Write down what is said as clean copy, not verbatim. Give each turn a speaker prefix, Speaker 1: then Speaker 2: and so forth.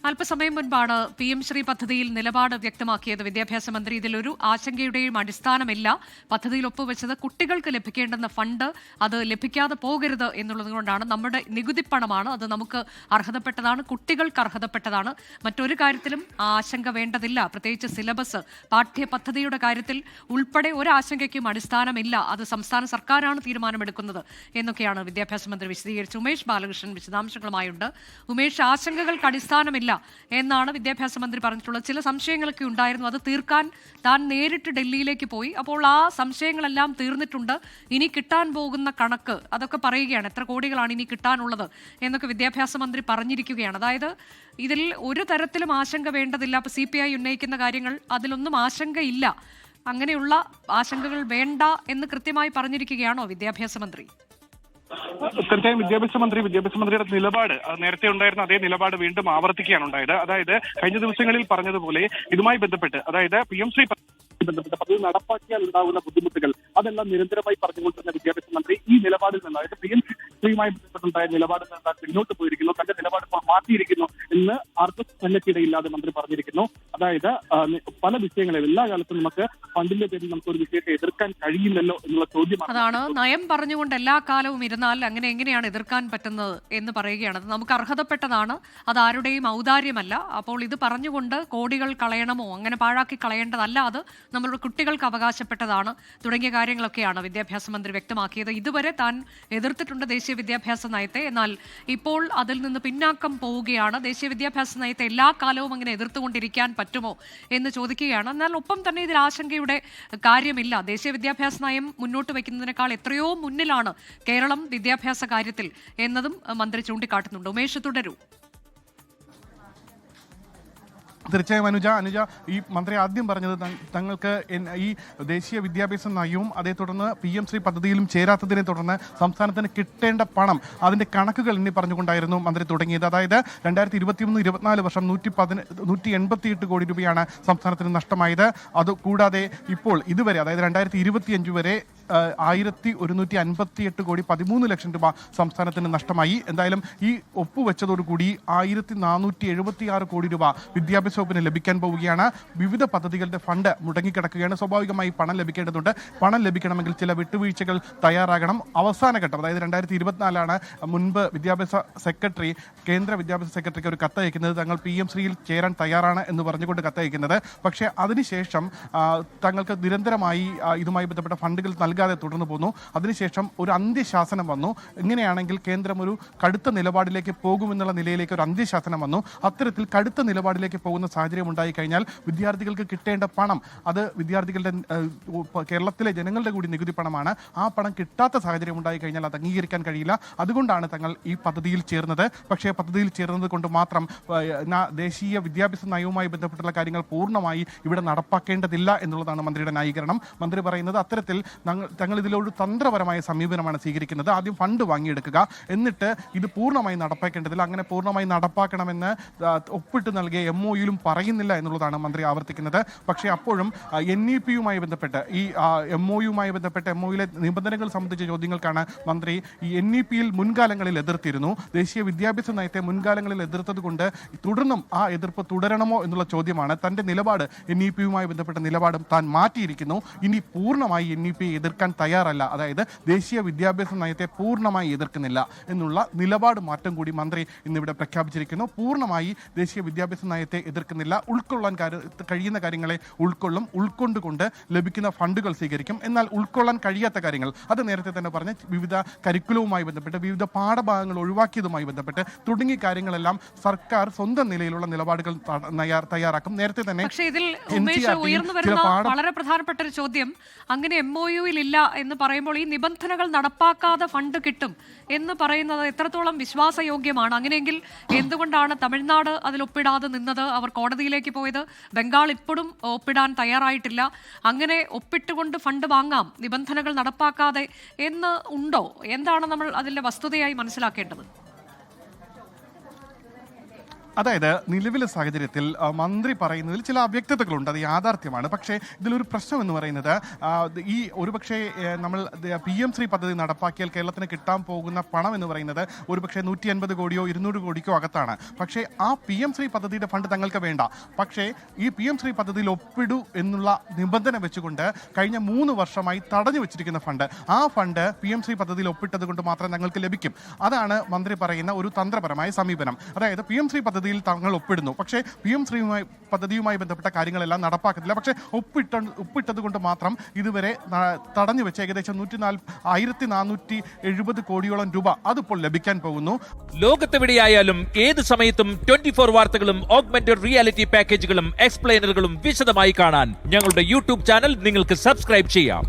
Speaker 1: അല്പസമയം മുൻപാണ് PM ശ്രീ പദ്ധതിയിൽ നിലപാട് വ്യക്തമാക്കിയത് വിദ്യാഭ്യാസ മന്ത്രി. ഇതിലൊരു ആശങ്കയുടെയും അടിസ്ഥാനമില്ല. പദ്ധതിയിൽ ഒപ്പുവെച്ചത് കുട്ടികൾക്ക് ലഭിക്കേണ്ടുന്ന ഫണ്ട് അത് ലഭിക്കാതെ പോകരുത് എന്നുള്ളത് കൊണ്ടാണ്. നമ്മുടെ നികുതിപ്പണമാണ്, അത് നമുക്ക് അർഹതപ്പെട്ടതാണ്, കുട്ടികൾക്ക് അർഹതപ്പെട്ടതാണ്. മറ്റൊരു കാര്യത്തിലും ആശങ്ക വേണ്ടതില്ല. പ്രത്യേകിച്ച് സിലബസ് പാഠ്യപദ്ധതിയുടെ കാര്യത്തിൽ ഉൾപ്പെടെ ഒരാശങ്കയ്ക്കും അടിസ്ഥാനമില്ല. അത് സംസ്ഥാന സർക്കാരാണ് തീരുമാനമെടുക്കുന്നത് എന്നൊക്കെയാണ് വിദ്യാഭ്യാസ മന്ത്രി വിശദീകരിച്ചു. ഉമേഷ് ബാലകൃഷ്ണൻ വിശദാംശങ്ങളുമായുണ്ട്. ഉമേഷ്, ആശങ്കകൾക്ക് അടിസ്ഥാനമില്ല എന്നാണ് വിദ്യാഭ്യാസ മന്ത്രി പറഞ്ഞിട്ടുള്ളത്. ചില സംശയങ്ങളൊക്കെ ഉണ്ടായിരുന്നു, അത് തീർക്കാൻ താൻ നേരിട്ട് ഡൽഹിയിലേക്ക് പോയി. അപ്പോൾ ആ സംശയങ്ങളെല്ലാം തീർന്നിട്ടുണ്ട്. ഇനി കിട്ടാൻ പോകുന്ന കണക്ക് അതൊക്കെ പറയുകയാണ്. എത്ര കോടികളാണ് ഇനി കിട്ടാനുള്ളത് എന്നൊക്കെ വിദ്യാഭ്യാസ മന്ത്രി പറഞ്ഞിരിക്കുകയാണ്. അതായത് ഇതിൽ ഒരു തരത്തിലും ആശങ്ക വേണ്ടതില്ല. അപ്പോൾ CPI ഉന്നയിക്കുന്ന കാര്യങ്ങൾ അതിലൊന്നും ആശങ്കയില്ല, അങ്ങനെയുള്ള ആശങ്കകൾ വേണ്ട എന്ന് കൃത്യമായി പറഞ്ഞിരിക്കുകയാണോ വിദ്യാഭ്യാസ മന്ത്രി?
Speaker 2: തീർച്ചയായും വിദ്യാഭ്യാസ മന്ത്രിയുടെ നിലപാട് നേരത്തെ ഉണ്ടായിരുന്ന അതേ നിലപാട് വീണ്ടും ആവർത്തിക്കുകയാണ് ഉണ്ടായത്. അതായത് കഴിഞ്ഞ ദിവസങ്ങളിൽ പറഞ്ഞതുപോലെ ഇതുമായി ബന്ധപ്പെട്ട്, അതായത് PM ശ്രീ ബന്ധപ്പെട്ട പദ്ധതി നടപ്പാക്കിയാൽ ഉണ്ടാകുന്ന ബുദ്ധിമുട്ടുകൾ അതെല്ലാം നിരന്തരമായി പറഞ്ഞുകൊണ്ടിരുന്ന വിദ്യാഭ്യാസ മന്ത്രി ഈ നിലപാടിൽ നിന്ന്, അതായത് PM ശ്രീയുമായി ബന്ധപ്പെട്ടുണ്ടായ നിലപാടിൽ നിന്ന് പിന്നോട്ട് പോയിരിക്കുന്നു, തന്റെ നിലപാട് ഇപ്പോൾ മാറ്റിയിരിക്കുന്നു എന്ന് അർത്ഥശങ്കയ്ക്കിടയില്ലാതെ മന്ത്രി പറഞ്ഞിരിക്കുന്നു. അതായത് പല വിഷയങ്ങളിൽ എല്ലാ കാലത്തും നമുക്ക് ഫണ്ടിന്റെ പേരിൽ നമുക്ക് ഒരു വിഷയത്തെ എതിർക്കാൻ കഴിയില്ലല്ലോ എന്നുള്ള ചോദ്യമാണ്.
Speaker 1: അതാണ് നയം പറഞ്ഞുകൊണ്ട് എല്ലാ കാലവും ഇരുന്നാൽ അങ്ങനെ എങ്ങനെയാണ് എതിർക്കാൻ പറ്റുന്നത് എന്ന് പറയുകയാണ്. അത് നമുക്ക് അർഹതപ്പെട്ടതാണ്, അത് ആരുടെയും ഔദാര്യമല്ല. അപ്പോൾ ഇത് പറഞ്ഞുകൊണ്ട് കോടികൾ കളയണമോ, അങ്ങനെ പാഴാക്കി കളയേണ്ടതല്ല, അത് നമ്മളുടെ കുട്ടികൾക്ക് അവകാശപ്പെട്ടതാണ് തുടങ്ങിയ കാര്യങ്ങളൊക്കെയാണ് വിദ്യാഭ്യാസ മന്ത്രി വ്യക്തമാക്കിയത്. ഇതുവരെ താൻ എതിർത്തിട്ടുണ്ട് ദേശീയ വിദ്യാഭ്യാസ നയത്തെ, എന്നാൽ ഇപ്പോൾ അതിൽ നിന്ന് പിന്നാക്കം പോവുകയാണ്. ദേശീയ വിദ്യാഭ്യാസ നയത്തെ എല്ലാ കാലവും അങ്ങനെ എതിർത്തുകൊണ്ടിരിക്കാൻ പറ്റുമോ എന്ന് ചോദിക്കുകയാണ്. എന്നാൽ ഒപ്പം തന്നെ ഇതിൽ ആശങ്കയുടെ കാര്യമില്ല. ദേശീയ വിദ്യാഭ്യാസ നയം മുന്നോട്ട് വയ്ക്കുന്നതിനേക്കാൾ എത്രയോ മുന്നിലാണ് കേരളം വിദ്യാഭ്യാസ കാര്യത്തിൽ എന്നതും മന്ത്രി ചൂണ്ടിക്കാട്ടുന്നുണ്ട്. ഉമേഷ്, തുടരൂ.
Speaker 3: തീർച്ചയായും അനുജ, ഈ മന്ത്രി ആദ്യം പറഞ്ഞത് തങ്ങൾക്ക് ഈ ദേശീയ വിദ്യാഭ്യാസ നയവും അതേ തുടർന്ന് PM ശ്രീ പദ്ധതിയിലും ചേരാത്തതിനെ തുടർന്ന് സംസ്ഥാനത്തിന് കിട്ടേണ്ട പണം അതിന്റെ കണക്കുകൾ എണ്ണി പറഞ്ഞുകൊണ്ടായിരുന്നു മന്ത്രി തുടങ്ങിയത്. അതായത് 2023-24 വർഷം 188 കോടി രൂപയാണ് സംസ്ഥാനത്തിന് നഷ്ടമായത്. അതുകൂടാതെ ഇപ്പോൾ ഇതുവരെ, അതായത് 2025 വരെ 1158 കോടി 13 ലക്ഷം രൂപ സംസ്ഥാനത്തിന് നഷ്ടമായി. എന്തായാലും ഈ ഒപ്പുവെച്ചതോടുകൂടി 1476 കോടി രൂപ വിദ്യാഭ്യാസ വകുപ്പിന് ലഭിക്കാൻ പോവുകയാണ്. വിവിധ പദ്ധതികളുടെ ഫണ്ട് മുടങ്ങിക്കിടക്കുകയാണ്. സ്വാഭാവികമായി പണം ലഭിക്കേണ്ടതുണ്ട്. പണം ലഭിക്കണമെങ്കിൽ ചില വിട്ടുവീഴ്ചകൾ തയ്യാറാകണം. അവസാന ഘട്ടം, അതായത് 2024 മുൻപ് കേന്ദ്ര വിദ്യാഭ്യാസ സെക്രട്ടറിക്ക് ഒരു കത്തയക്കുന്നത്, തങ്ങൾ PM ശ്രീയിൽ ചേരാൻ തയ്യാറാണ് എന്ന് പറഞ്ഞുകൊണ്ട് കത്തയക്കുന്നത്. പക്ഷേ അതിനുശേഷം തങ്ങൾക്ക് നിരന്തരമായി ഇതുമായി ബന്ധപ്പെട്ട ഫണ്ടുകൾ നൽകാതെ തുടർന്നു പോന്നു. അതിനുശേഷം ഒരു അന്ത്യശാസനം വന്നു. ഇങ്ങനെയാണെങ്കിൽ കേന്ദ്രം ഒരു കടുത്ത നിലപാടിലേക്ക് പോകുമെന്നുള്ള നിലയിലേക്ക് ഒരു അന്ത്യശാസനം വന്നു. അത്തരത്തിൽ കടുത്ത നിലപാടിലേക്ക് പോകുന്ന സാഹചര്യം ഉണ്ടായി കഴിഞ്ഞാൽ വിദ്യാർത്ഥികൾക്ക് കിട്ടേണ്ട പണം, അത് വിദ്യാർത്ഥികളുടെ കേരളത്തിലെ ജനങ്ങളുടെ കൂടി നികുതി പണമാണ്. ആ പണം കിട്ടാത്ത സാഹചര്യം ഉണ്ടായി കഴിഞ്ഞാൽ അത് അംഗീകരിക്കാൻ കഴിയില്ല. അതുകൊണ്ടാണ് തങ്ങൾ ഈ പദ്ധതിയിൽ ചേർന്നത്. പക്ഷേ പദ്ധതിയിൽ ചേർന്നത് കൊണ്ട് മാത്രം ദേശീയ വിദ്യാഭ്യാസ നയവുമായി ബന്ധപ്പെട്ടുള്ള കാര്യങ്ങൾ പൂർണ്ണമായി ഇവിടെ നടപ്പാക്കേണ്ടതില്ല എന്നുള്ളതാണ് മന്ത്രിയുടെ ന്യായീകരണം. മന്ത്രി പറയുന്നത് അത്തരത്തിൽ തങ്ങൾ ഇതിലൊരു തന്ത്രപരമായ സമീപനമാണ് സ്വീകരിക്കുന്നത്. ആദ്യം ഫണ്ട് വാങ്ങിയെടുക്കുക, എന്നിട്ട് ഇത് പൂർണ്ണമായി നടപ്പാക്കേണ്ടതില്ല, അങ്ങനെ പൂർണ്ണമായി നടപ്പാക്കണമെന്ന് ഒപ്പിട്ട് നൽകിയ MOUയിലും പറയുന്നില്ല എന്നുള്ളതാണ് മന്ത്രി ആവർത്തിക്കുന്നത്. പക്ഷേ അപ്പോഴും NEP-യുമായി ബന്ധപ്പെട്ട്, ഈ MOUയുമായി ബന്ധപ്പെട്ട് MOUയിലെ നിബന്ധനകൾ സംബന്ധിച്ച ചോദ്യങ്ങൾക്കാണ് മന്ത്രി ഈ NEP-യിൽ മുൻകാലങ്ങളിൽ എതിർത്തിരുന്നു. ദേശീയ വിദ്യാഭ്യാസ നയത്തെ മുൻകാലങ്ങളിൽ എതിർത്തത് കൊണ്ട് തുടർന്നും ആ എതിർപ്പ് തുടരണമോ എന്നുള്ള ചോദ്യമാണ്. തൻ്റെ നിലപാട്, NEP-യുമായി ബന്ധപ്പെട്ട നിലപാടും താൻ മാറ്റിയിരിക്കുന്നു. ഇനി പൂർണ്ണമായി NEP എതിർക്കാൻ തയ്യാറല്ല, അതായത് ദേശീയ വിദ്യാഭ്യാസ നയത്തെ പൂർണ്ണമായി എതിർക്കുന്നില്ല എന്നുള്ള നിലപാട് മാറ്റം കൂടി മന്ത്രി ഇന്നിവിടെ പ്രഖ്യാപിച്ചിരിക്കുന്നു. പൂർണ്ണമായി ദേശീയ വിദ്യാഭ്യാസ നയത്തെ എതിർക്കുന്നില്ല, ഉൾക്കൊള്ളാൻ കഴിയുന്ന കാര്യങ്ങളെ ഉൾക്കൊണ്ടുകൊണ്ട് ലഭിക്കുന്ന ഫണ്ടുകൾ സ്വീകരിക്കും. എന്നാൽ ഉൾക്കൊള്ളാൻ കഴിയാത്ത കാര്യങ്ങൾ, അത് നേരത്തെ തന്നെ പറഞ്ഞ വിവിധ കരിക്കുലവുമായി ബന്ധപ്പെട്ട്, വിവിധ പാഠഭാഗങ്ങൾ ഒഴിവാക്കിയതുമായി ബന്ധപ്പെട്ട് തുടങ്ങിയ കാര്യങ്ങളെല്ലാം സർക്കാർ സ്വന്തം നിലയിലുള്ള നിലപാടുകൾ തയ്യാറാക്കും. നേരത്തെ തന്നെ
Speaker 1: വളരെ പ്രധാനപ്പെട്ട ഒരു ചോദ്യം, അങ്ങനെ MOUയിൽ ഇല്ല എന്ന് പറയുമ്പോൾ ഈ നിബന്ധനകൾ നടപ്പാക്കാതെ ഫണ്ട് കിട്ടും എന്ന് പറയുന്നത് എത്രത്തോളം വിശ്വാസയോഗ്യമാണ്? അങ്ങനെയെങ്കിൽ എന്തുകൊണ്ടാണ് തമിഴ്നാട് അതിൽ ഒപ്പിടാതെ നിന്നത്? അവർ കോടതിയിലേക്ക് പോയത്. ബംഗാൾ ഇപ്പോഴും ഒപ്പിടാൻ തയ്യാറായിട്ടില്ല. അങ്ങനെ ഒപ്പിട്ടുകൊണ്ട് ഫണ്ട് വാങ്ങാം നിബന്ധനകൾ നടപ്പാക്കാതെ എന്ന് ഉണ്ടോ? എന്താണ് നമ്മൾ അതിൻ്റെ വസ്തുതയായി മനസ്സിലാക്കേണ്ടത്?
Speaker 3: അതായത് നിലവിലെ സാഹചര്യത്തിൽ മന്ത്രി പറയുന്നതിൽ ചില അവ്യക്തതകളുണ്ട്, അത് യാഥാർത്ഥ്യമാണ്. പക്ഷേ ഇതിലൊരു പ്രശ്നം എന്ന് പറയുന്നത് ഈ ഒരുപക്ഷെ നമ്മൾ PM-ശ്രീ പദ്ധതി നടപ്പാക്കിയാൽ കേരളത്തിന് കിട്ടാൻ പോകുന്ന പണം എന്ന് പറയുന്നത് ഒരുപക്ഷെ 150 കോടിയോ 200 കോടിക്കോ അകത്താണ്. പക്ഷേ ആ PM-ശ്രീ പദ്ധതിയുടെ ഫണ്ട് തങ്ങൾക്ക് വേണ്ട. പക്ഷേ ഈ PM-ശ്രീ പദ്ധതിയിൽ ഒപ്പിടൂ എന്നുള്ള നിബന്ധന വെച്ചുകൊണ്ട് കഴിഞ്ഞ 3 വർഷമായി തടഞ്ഞു വെച്ചിരിക്കുന്ന ഫണ്ട്, ആ ഫണ്ട് PM-ശ്രീ പദ്ധതിയിൽ ഒപ്പിട്ടത് കൊണ്ട് മാത്രം തങ്ങൾക്ക് ലഭിക്കും. അതാണ് മന്ത്രി പറയുന്ന ഒരു തന്ത്രപരമായ സമീപനം. അതായത് PM-ശ്രീ പദ്ധതിയിൽ തങ്ങൾ ഒപ്പിടുന്നു, പക്ഷേ PM-ശ്രീ പദ്ധതിയുമായി ബന്ധപ്പെട്ട കാര്യങ്ങളെല്ലാം നടപ്പാക്കുന്നില്ല. പക്ഷേ ഒപ്പിട്ടത് കൊണ്ട് മാത്രം ഇതുവരെ തടഞ്ഞു വെച്ച ഏകദേശം 1470 കോടിയോളം രൂപ അതിപ്പോൾ ലഭിക്കാൻ പോകുന്നു.
Speaker 4: ലോകത്തെവിടെയായാലും ഏത് സമയത്തും 24 വാർത്തകളും ഓഗ്മെന്റഡ് റിയാലിറ്റി പാക്കേജുകളും എക്സ്പ്ലെയിനറുകളും വിശദമായി കാണാൻ ഞങ്ങളുടെ യൂട്യൂബ് ചാനൽ നിങ്ങൾക്ക് സബ്സ്ക്രൈബ് ചെയ്യാം.